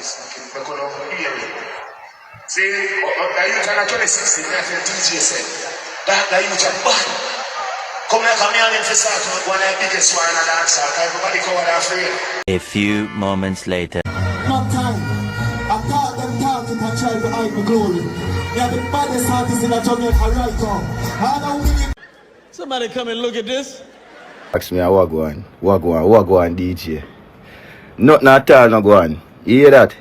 artist, we could have hear it. See, the youth are 2016, that's what the DJ said. The youth are bad. Come here and for start one of the biggest one in the dance hall, everybody covered afraid. A few moments later. Not time. I thought them talking and try to hide my glory. They're the baddest artists in the Jamaica right now. Somebody come and look at this. Ask me what go on DJ. Nothing at all no go on. You hear that?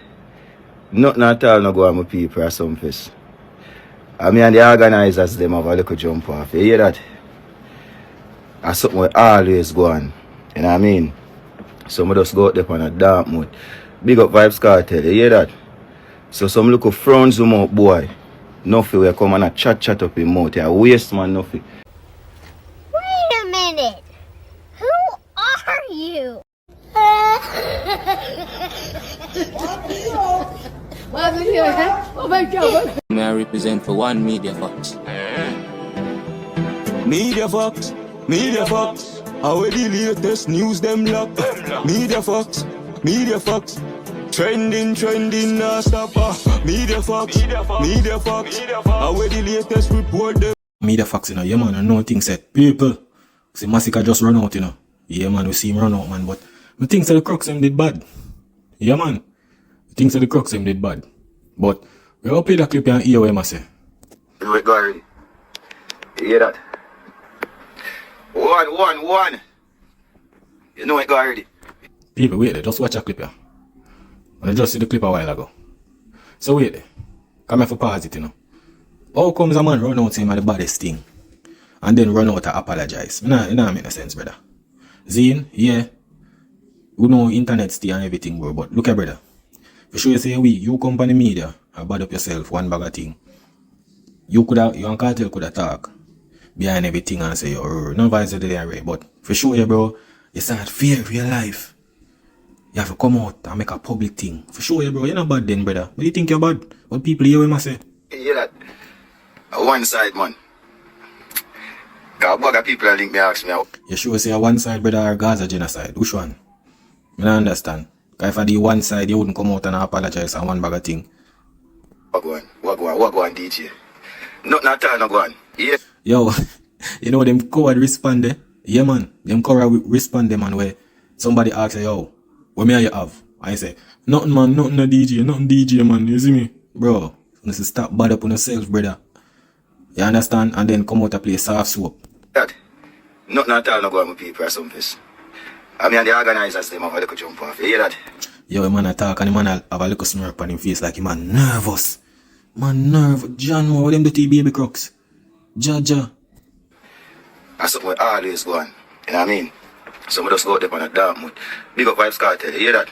Nothing at all no go on my people or something. I mean and the organizers them have a little jump off. You hear that? That's something we always go on. You know what I mean? So I just go out there on a dark mood. Big up Vibes Cartel, you hear that? So some little frowns zoom out boy. Nuffy will come and a chat up in mouth. Yeah, waste man Nuffy. Wait a minute. Who are you? Oh my God. May I represent for one Media Fox? Media Fox, Media Fox. How the latest news them lock? Media Fox, Media Fox. Trending, nah stop. Media Fox, Media Fox. How the latest report them? Media Fox, you know, yeah man, I know things said. People, see MASICKA just run out, you know. Yeah man, we see him run out, man, but the things that the crooks him did bad. Yeah man, the things that the crooks him did bad. But we all play that clip and hear what him say. Do it, go already. You hear that? One. You know it, go already. People, wait there, just watch a clip here. I just see the clip a while ago. So wait there. Come here for pause it, you know. How comes a man run out him at the baddest thing and then run out to apologize? It don't make no sense, brother. Zine, yeah. We know internet stay and everything, bro, but look at brother. For sure you say you company media and bad up yourself, one bag of thing. You and Cartel could have talk behind everything and say, oh, no vice of the day, but for sure, yeah, bro, you start fear for your life. You have to come out and make a public thing. For sure, yeah, bro, you're not bad then, brother. But you think you're bad? What people hear what I say? You hear that? One side, man. Got a bag of people that link me ask me out. You sure say a one side, brother, or Gaza genocide? Which one? I don't understand. Because if I did one side, you wouldn't come out and apologize on one bag of thing. What go on, DJ? Nothing at all, no go on. Yeah. Yo, you know them coward respond there? Yeah, man. Them coward respond them, man, where somebody asks, yo, what may I have? I say, nothing, man, nothing a DJ, nothing DJ, man. You see me? Bro, you need to stop bad up on yourself, brother. You understand? And then come out and play soft soap. That, nothing at all, no go on with people or something. I mean, the organizers, them have a little jump off. You hear that? Yo, man, I talk and the man have a little smirk on his face like he man nervous. Man, nervous. John, what them do to baby crooks? Jaja. That's something we always go on. You know what I mean? So we just go out there on a dark mood. Big up Vibes Cartel, you hear that?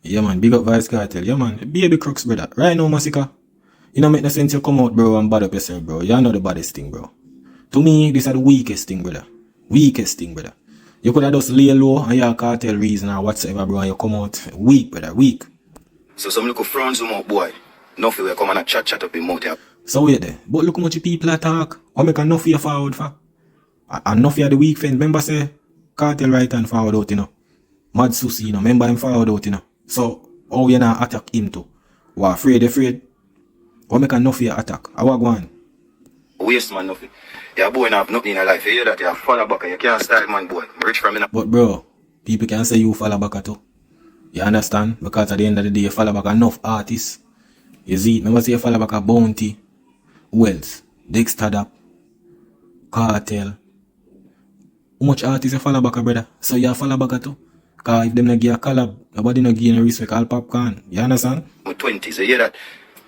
Yeah, man, big up Vibes Cartel. Yeah, man, baby crooks, brother. Right now, MASICKA, you know, make no sense you come out, bro, and bad up yourself, bro. You know the baddest thing, bro. To me, this is the weakest thing, brother. Weakest thing, brother. You could have just lay low and your cartel reason or whatsoever, bro, and you come out weak, brother, weak. So some little frowns zoom out, boy. Nuffy will come and chat up in mouth, yeah. So wait there. But look how much people attack. How make a Nuffy forward for? And Nuffy are the weak friend. Remember say, cartel right hand forward out, you know. Mad Susi, you know. Remember him forward out, you know. So, how you not attack him too? What, afraid? How make a Nuffy attack? How go on? Waste man, Nuffy. You're boy have nothing in your life. You hear that? You're follow back. You can't style man, boy. Rich from me. But bro, people can say you follow back too. You understand? Because at the end of the day, you follow back enough artists. You see, remember say you follow back a Bounty, Wells, Dexter, Cartel. How much artists you follow back, brother? So you follow back too? Because if them not give a collab, nobody not give no respect, all popcorn. You understand? My 20s, you hear that?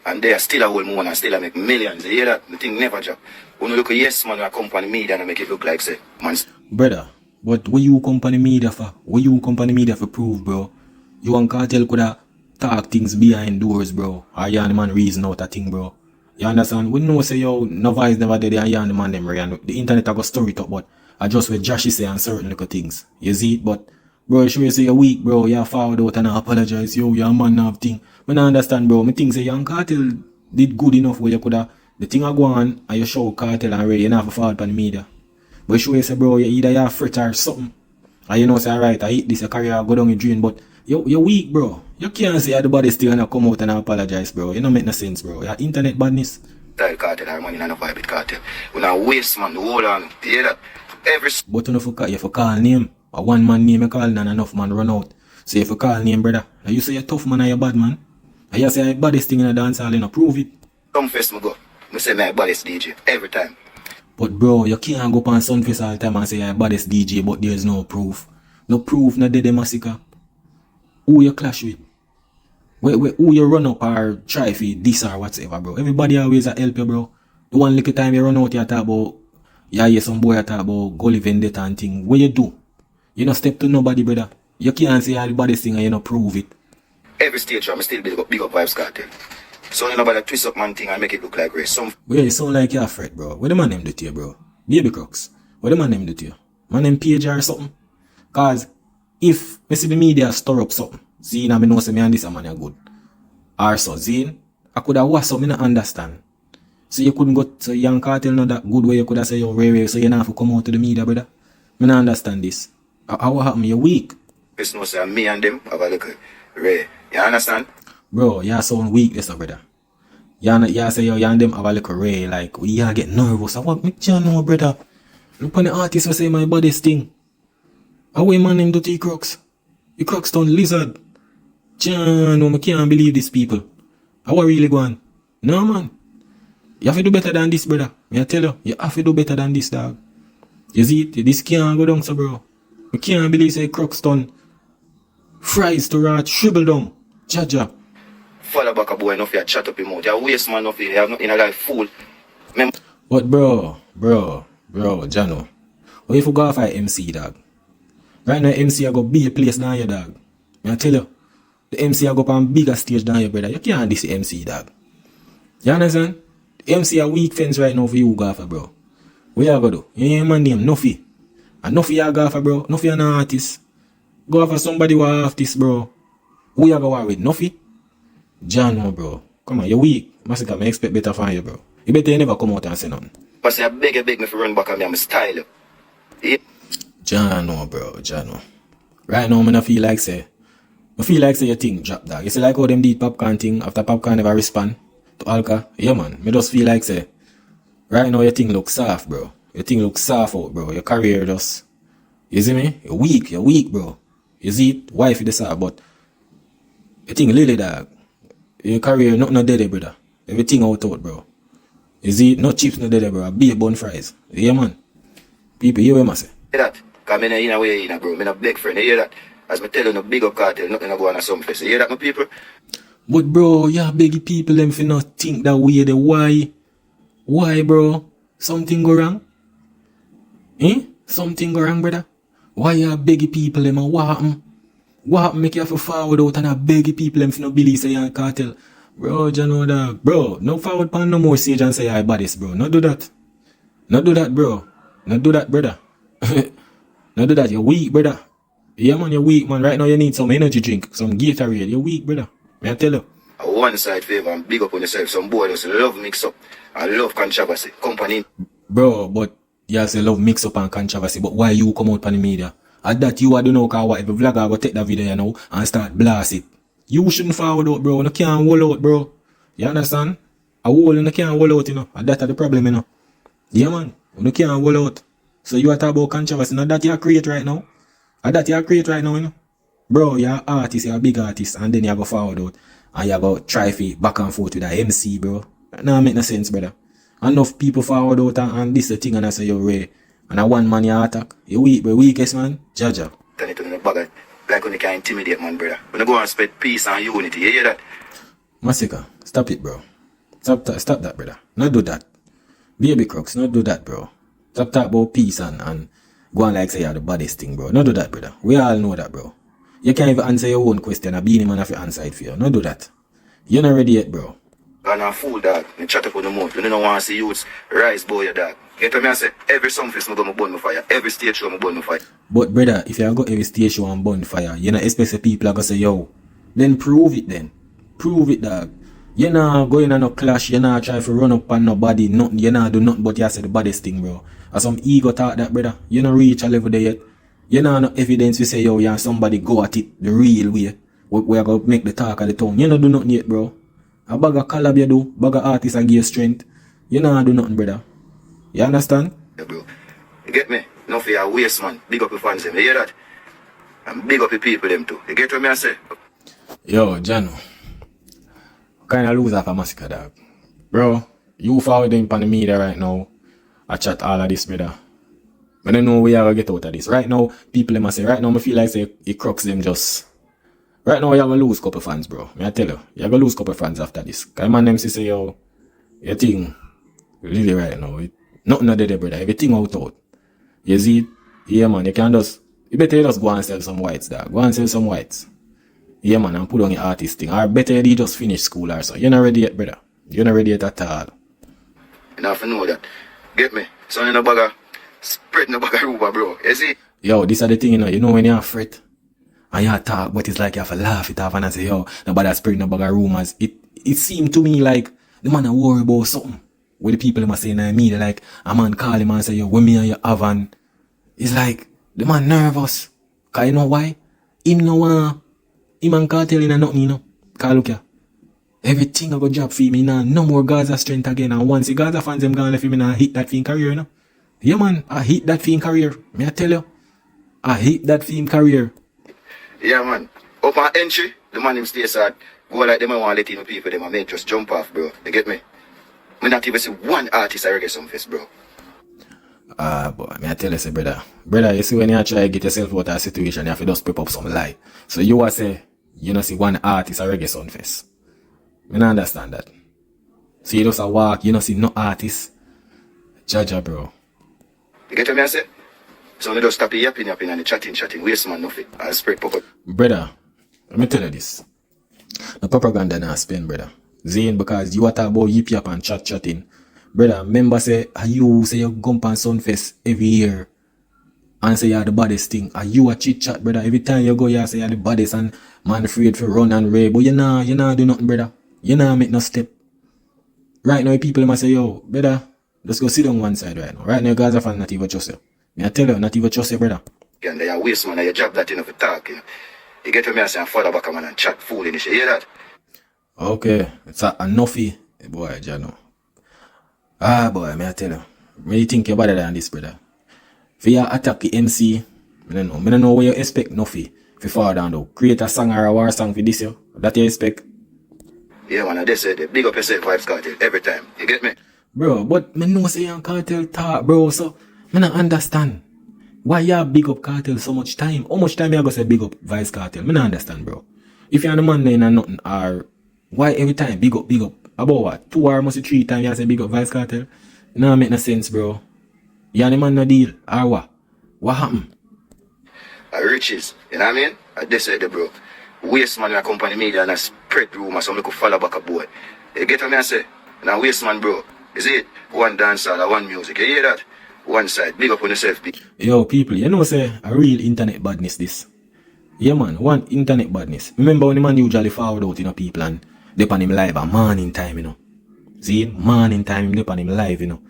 And they are still a whole moon and still a make millions. You hear that? The thing never drop. When you look at yes man, a company media and make it look like say, man. Brother, but what you company media for? What you company media for prove, bro? You and Cartel could have talk things behind doors, bro. Or you and the man reason out a thing, bro. You understand? We know say yo, no voice never did and you and the man them and the internet have got story talk, but I just what JASHII say and certain little things. You see it? But bro, sure you say you're weak, bro. You forward out and I apologize. Yo, you're a man have thing. But I understand, bro. Me think say you and Cartel did good enough where you could have the thing I go on and you show Cartel and ready, you don't have to forward on the media. But sure you say, bro, you either you have fret or something. And you know say, alright, I eat this, your career go down the drain, but You're weak, bro. You can't say you're the baddest thing and I come out and I apologize, bro. You don't make no sense, bro. You're internet badness. Style cartel or money in a vibe cartel. We not waste man, the whole on. You hear that? Every But you have to call name. A one man name you call and enough man run out. So if you call name, brother. Now you say you're tough man and you're bad man. And you say you're the baddest thing in the dance hall, you know, prove it. some fest me go. I say my baddest DJ every time. But bro, you can't go up on Sunfest all the time and say you're the baddest DJ, but there's no proof. No proof, no dead massacre. Who you clash with? Who you run up or try for this or whatever, bro. Everybody always a help you, bro. The one little time you run out, you talk about, yeah, yeah, some boy you talk about gully vendetta and thing. What you do? You not step to nobody, brother. You can't say all the baddest thing and you not prove it. Every stage I'm still big up Vibes Cartel. So you know about the twist up man thing and make it look like race. Some But yeah, you sound like you're afraid, bro. What the man name do to you, bro? Baby Crooks. What the man name do to you? Man name Page or something? Cause if me see the media stir up something, see now me know say me and this man are good. Or so, Zane, I could have watched something I understand. So you couldn't go to Young Cartel not that good way you could have say you're Ray, so you not have to come out to the media, brother. Me not understand this. How what happened? You're weak. it's no say me and them have a little Ray. You understand? Bro, you sound weak, this brother. You say you and them have a little Ray, like we get nervous. I want me to know, brother. Look on the artist who say my body's thing. How a man named Dirty Crooks? The Crooks done lizard. John, no, I can't believe these people. How are really going? No, man. You have to do better than this, brother. I tell you, you have to do better than this, dog. You see it? This can't go down, so, bro. I can't believe say Crooks done fries to rat, shrivel down. Jaja. Follow back a boy enough you chat up your mouth. You waste man enough you have nothing in life fool. But bro, Jano. What if you go off a MC, dog? Right now, MC I go be a place down here, dog. I tell you, the MC I go up on bigger stage down here, brother. You can't diss the MC, dog. You understand? The MC a weak fence right now for you, Gaffer, bro. What you gonna do? You hear my name, NUFFY. And NUFFY you Gaffer, bro. NUFFY an artist. Go after somebody who have this, bro. Who you gonna war with? NUFFY? Jano, bro. Come on, you're weak. Massacre, I expect better from you, bro. You better you never come out and say nothing. But say I beg me for run back on me, I'm style you. Yeah. Jano, bro, Jano. Right now, I feel like say your thing drop, dog. You see like how them did Popcorn thing after Popcorn never respond to Alka? Yeah, man. Me just feel like say, right now your thing look soft, bro. Your thing look soft out, bro. Your career just, you see me? You're weak, bro. You see it? Wife is the soft, but your thing lily, dog. Your career not dead, brother. Everything out, bro. You see it? No chips, no dead, bro. Be a bun fries. Yeah, man. People, you hear what I say? Hear that? Cause me in a way, bro. Me not beg friend. You hear that? As me tell you, no big up cartel, nothing to go on a some place. You hear that, my people? But bro, you beg people them for not think that way. The why? Why, bro? Something go wrong? Something go wrong, brother? Why you beg people them and what happen? What happen make you have to forward out and I beg people them for no believe say you're a cartel? Bro, you know that. Bro, no forward pan no more stage and say you're baddest, bro. Not do that. Not do that, bro. Not do that, brother. Not do that. You're weak, brother. Yeah, man, you're weak, man. Right now you need some energy drink, some Gatorade. You're weak, brother. May I tell you? A one side favor and big up on yourself. Some boy just love mix up and love controversy. Company. Bro, but you say love mix up and controversy, but why you come out on the media? At that you don't know cause whatever vlogger go take that video, you know, and start blast it. You shouldn't forward out, bro. You can't hold out, bro. You understand? A wall you can't hold out, you know. And that's the problem, you know. Yeah, man. You can't hold out. So you are talking about controversy. Now that you create right now. And that you create right now, you know. Bro, you're an artist, you're a big artist, and then you go forward out. And you go try for back and forth with the MC, bro. That make no sense, brother. Enough people forward out and this the thing and I say you're Ray. And a one man you attack. You weak, bro. Weakest man. Jaja. Turn it to the bag. Like when you can intimidate man, brother. When you go and spread peace and unity, you hear that? Massacre, stop it, bro. Stop that, brother. Not do that. Baby Crooks, not do that, bro. Stop talk about peace and go on like say you're the baddest thing, bro. Not do that, brother. We all know that, bro. You can't even answer your own question. A beanie man have to answer it for you. Not do that. You're not ready yet, bro. I'm a fool, dog. You chat up on the mouth. You don't want to see youths rise, boy, dog. Get what me I say? Every song fest I go burn my fire. Every stage show I burn my fire. But brother, if you go every stage show and burn fire, you not expect the people are gonna say, yo, then prove it then. Prove it, dog. You're not going on no clash, you're not trying to run up on nobody, nothing, you're not do nothing but you say the baddest thing, bro. Or some ego talk that, brother. You not reach a level there yet. You not no evidence we say, yo, you and somebody go at it the real way. we are going to make the talk of the town. You don't do nothing yet, bro. A bag of collab you do, bag of artists and give strength. You don't do nothing, brother. You understand? Yeah, bro. You get me? No for your waste, man. Big up your fans, them. You hear that? And big up your people, them too. You get what me I say? Yo, Jano. Kind of lose off a massacre, dog. Bro, you forward them on the media right now. I chat all of this, brother. I don't know where you gonna get out of this. Right now, people must say, right now, I feel like say it crux them just. Right now, you're gonna lose a couple fans, bro. I tell you, you're gonna lose a couple fans after this. Cause man, them say, yo, your thing, really right now, nothing of there, brother. Everything out. You see it? Yeah, man, you better just go and sell some whites, dog. Go and sell some whites. Yeah, man, and put on your artist thing. Or better you just finish school or so. You're not ready yet, brother. You're not ready yet at all. You have to know that. Get me? So you no bugger. Spread no bugger rumor, bro. You see? Yo, this is the thing, you know when you're afraid and you talk, but it's like you have to laugh it off and say, yo, nobody spread no bugger rumors. It seemed to me like the man a worry about something. Where the people must say in the media, like a man call him and say, yo, when me and you have and it's like the man nervous. Cause you know why? Him and Cartel in nothing, you know. Cause look here. Everything I go job for me now. No more Gaza strength again. And once the Gaza fans them gone left me now, hit that film career, you know. Yeah, man, I hit that film career. Me I tell you. I hit that film career. Yeah, man. Up on entry, the man him stay sad. Go like them and want to let in people, them and make just jump off, bro. You get me? Me not even see one artist I reggae some face, bro. Boy, me I tell you, say, brother. Brother, you see when you try to get yourself out of a situation, you have to just prep up some lie. So you will say, you know, see one artist a reggae sound face. Me not understand that. So you just a walk, you know, see no artist. Jaja, bro. You get what I say? So you just stop the yapping and the chatting, waste man nothing. I'll spread pop up. Brother, let me tell you this. The propaganda not spin, brother. Zane, because you are talking about yip yap and chatting. Brother, remember say, you say you gump and sunfest every year. And say you're the baddest thing. Are you a chit chat, brother? Every time you go, you say you're the baddest and man afraid for run and rave. But you nah do nothing, brother. You nah make no step. Right now, people must say, yo, brother, let's go sit on one side right now. Right now, guys are fan not even trust you. Me I tell you, not even trust you, brother. And they are waste man, and you job that enough for talk, you know. You get what me I say and father back man and chat fool in the shit. You hear that? Okay, it's a NUFFY. Boy, Jano. Boy, me I tell you. Me you think you're better than this, brother. If you attack the MC, I don't know where you expect NUFFY if you fall down though. Create a song or a war song for this year. That you expect. Yeah, man, they say they big up yourself vibes Cartel every time. You get me? Bro, but me know say you Cartel talk, bro, so me not understand. Why you big up Cartel so much time? How much time you go say big up Vice Cartel? Me not understand, bro. If you're the man then and nothing, or why every time big up? About what? 2 or must 3 times you say big up Vice Cartel? Nah, make no sense, bro. You the man no deal, or what? What happened? Riches, you know what I mean? I just said, bro. Waste man in a company media and a spread rumor so I could follow back a boy. You get what I say? Now waste man, bro. Is it? One dancehall or one music. You hear that? One side. Big up on yourself, big. Yo, people, you know say a real internet badness this. Yeah, man, one internet badness. Remember when the man usually forward out, you know, people and they on him live at morning time, you know. See, morning time, they on him live, you know.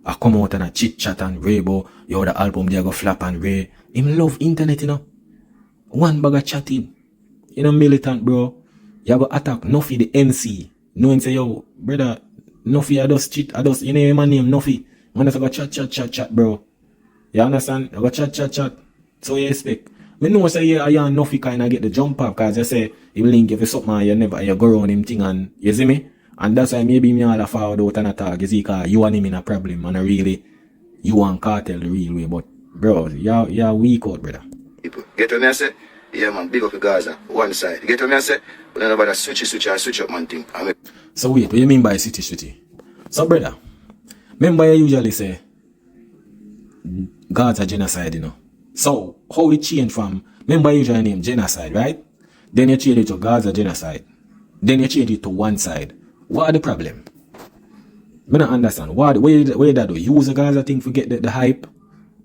I come out and I chit chat and Raybo, yo, the album they go flap and Ray. Him love internet, you know. One bag of chatting. You know, militant, bro. You go attack NUFFY the MC. Knowing say, yo, brother, NUFFY I just cheat, you know my name, NUFFY. Man, I go chat, bro. You understand? I go chat. So you expect. Me know say you and NUFFY kind of get the jump up, cause you say, you link if you something and you go around him thing and, you see me? And that's why maybe me all a forward out and attack, you see, cause you and him in a problem, and really, you and Cartel the real way, but, bro, you're weak out, brother. People, get what I say? Yeah, man, big up the Gaza, one side. You get what I say? But then about switch up, man, thing. So wait, what do you mean by switchy? So, brother, remember you usually say, Gaza genocide, you know. So, how it changed from, remember you usually name genocide, right? Then you change it to Gaza genocide. Then you change it to one side. What are the problem? I don't understand. Where that do? Use the Gaza thing to get the hype,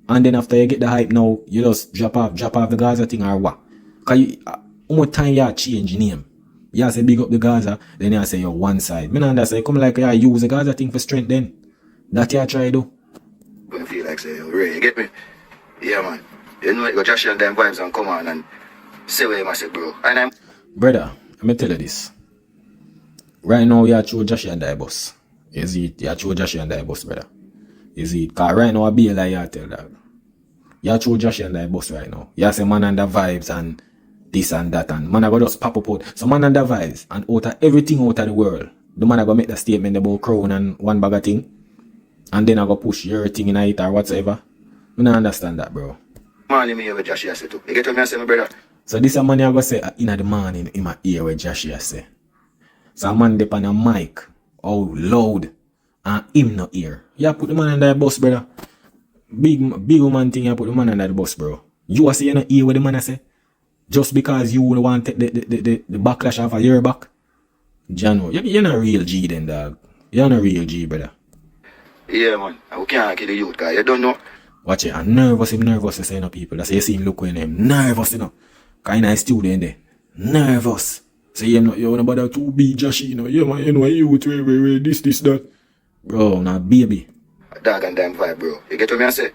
and then after you get the hype now, you just drop off the Gaza thing or what? Cause how much time you change name? You say big up the Gaza, then you say you're one side. I don't understand. Come like you use the Gaza thing for strength then. That you try to do. Gonna feel like say, Ray, you get me? Yeah, man. You know it go JASHII and them vibes and come on and say what you must say, bro. And I'm Brother, let me tell you this. Right now, you are through JASHII and DISS. Is it? You are through JASHII and DISS, brother. Is it? Because right now, I be like you tell that. You are through JASHII and DISS right now. You say man under vibes and this and that. And man, I go just pop up out. So man under vibes and out of everything out of the world. The man I go make the statement about crown and one bag of thing. And then I go push your thing in it or whatsoever. I don't understand that, bro. Man, me with JASHII say too. You get what me say, my brother? So this a man I go say in the morning in my ear where JASHII say. So a man dep on a mic, oh loud, and him no ear. You put the man under the bus, brother. Big woman thing, you put the man under the bus, bro. You say you no ear what the man I say? Just because you want to take the backlash off of your back? Jano, you're not a real G then, dog. You're not a real G, brother. Yeah, man. I can't kill the youth guy. You don't know. Watch it. I'm nervous. Him nervous to say no people. That's why you see him look when him nervous, you know. Kind of student there. Nervous. Say him not, you want about to be JASHII, you know. Yeah, man, you know, you wait, this, that. Bro, nah, baby. Dog and damn vibe, bro. You get what me I say?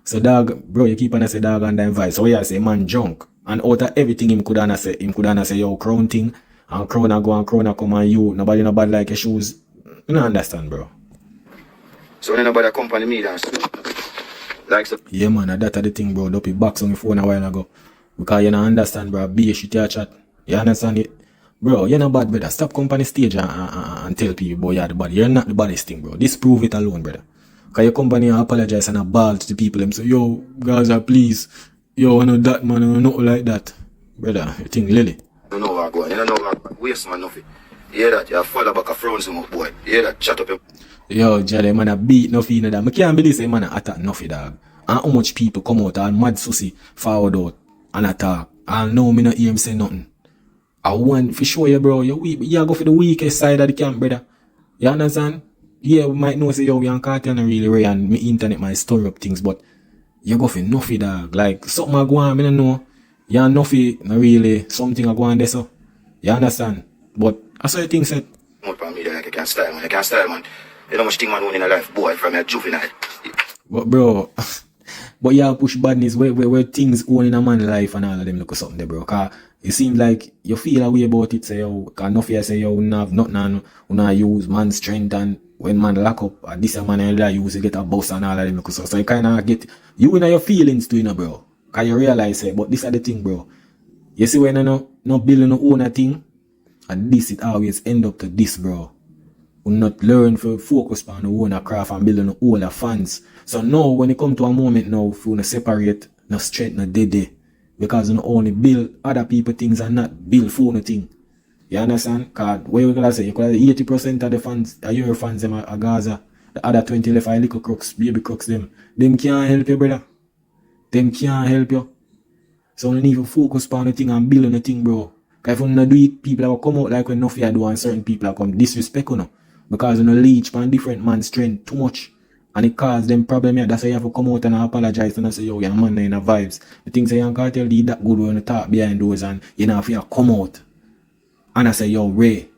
So dog, bro, you keep on say dog and damn vibe. So what you say, man junk. And out of everything him could say, yo, crown thing. And crown a go and crown a come and you. Nobody no bad like your shoes. You don't understand, bro. So when nobody accompany me dance. Like so. Yeah, man, that's the thing, bro. Don't be box on your phone a while ago. Because you don't understand, bro. Be a shit your chat. You understand it? Bro, you're not bad, brother. Stop company stage and tell people, boy, you're the body. You're not the baddest thing, bro. Disprove it alone, brother. Because your company apologize and a ball to the people. Them say, yo, Gaza, please. Yo, I know that, man. I know like that. Brother, you think Lily? You don't know what going. You don't know what going. Waste man, nothing. You hear that? You follow back a front some boy. You hear that? Shut up. Yo, Jade, man, I beat Nuffy in that. I can't believe say man I attack Nuffy, dog. And how much people come out and mad sussy forward out and attack. And now me not hear him say nothing. I want for sure you, bro. You go for the weakest side of the camp, brother. You understand? Yeah, we might know say yo, we on cartel and really rare and me internet might store up things, but you go for Nuffy, dog. Like something I go on, me don't know. You and Nuffy not really something I go on there, so. You understand? But I saw the thing said. More for me like you can't style, man. You can't style, man. You know much thing man in a life, boy, from a juvenile. But bro, but you push badness where things own in a man's life and all of them look at something there, bro. Cause it seems like you feel a way about it, say yo, cause Nuffy say yo, we have nothing and use man's strength, and when man lock up, this a man and use to get a boss and all of them look at so you kinda get you in your feelings too, you know, bro. Cause you realize but this is the thing, bro. You see when you no building no own a thing, and this it always end up to this, bro. We not learn to focus on the own craft and building all the fans. So now when it come to a moment now, if you separate no strength no day, because you only build other people things and not build for nothing. You understand? Cause what you gonna say? You could 80% of the fans are your fans them are Gaza. The other 20 left are little crooks, baby crooks them. Them can't help you, brother. Them can't help you. So you need to focus on the thing and build on the thing, bro. Cause if you not do it, people will come out like when Nuffy do and certain people will come disrespect you know. Because you know leech on different man's strength too much. And it cause them problem here. That's why you have to come out and apologize and say, yo, you're man in the vibes. The things say you can't tell you that good when you talk behind doors and you know if you come out. And I say, yo, Ray,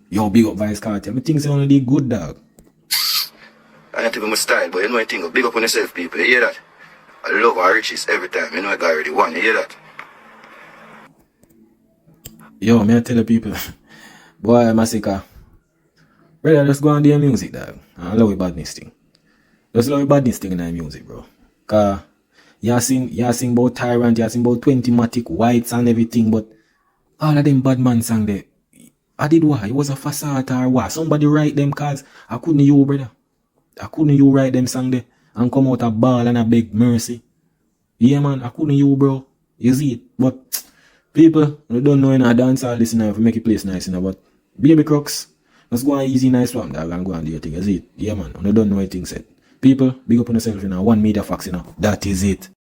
yo, big up Vice Cartel. I think say only did good, dog. I have to be my style, but you know I think big up on yourself, people. You hear that? I love our riches every time. You know I got already won. You hear that? Yo, me I tell the people, boy, MASICKA. Brother, just go on their music, dog. I love the badness thing. Just love the badness thing in the music, bro. Cause you sing about Tyrant, you sing about 20 Matic, Whites and everything, but all of them bad man sang there. I did what? It was a facade or what? Somebody write them cause I couldn't you, brother. I couldn't you write them song there and come out a ball and a beg mercy. Yeah, man, I couldn't you, bro. You see it? But people, you don't know in a dance all this now if you make it place nice, you know, but baby crooks, let's go on easy nice swamp dog and go on do your thing. You see it? Yeah, man, you don't know anything said. People, big up on yourself, you know, one media facts, you know. That is it.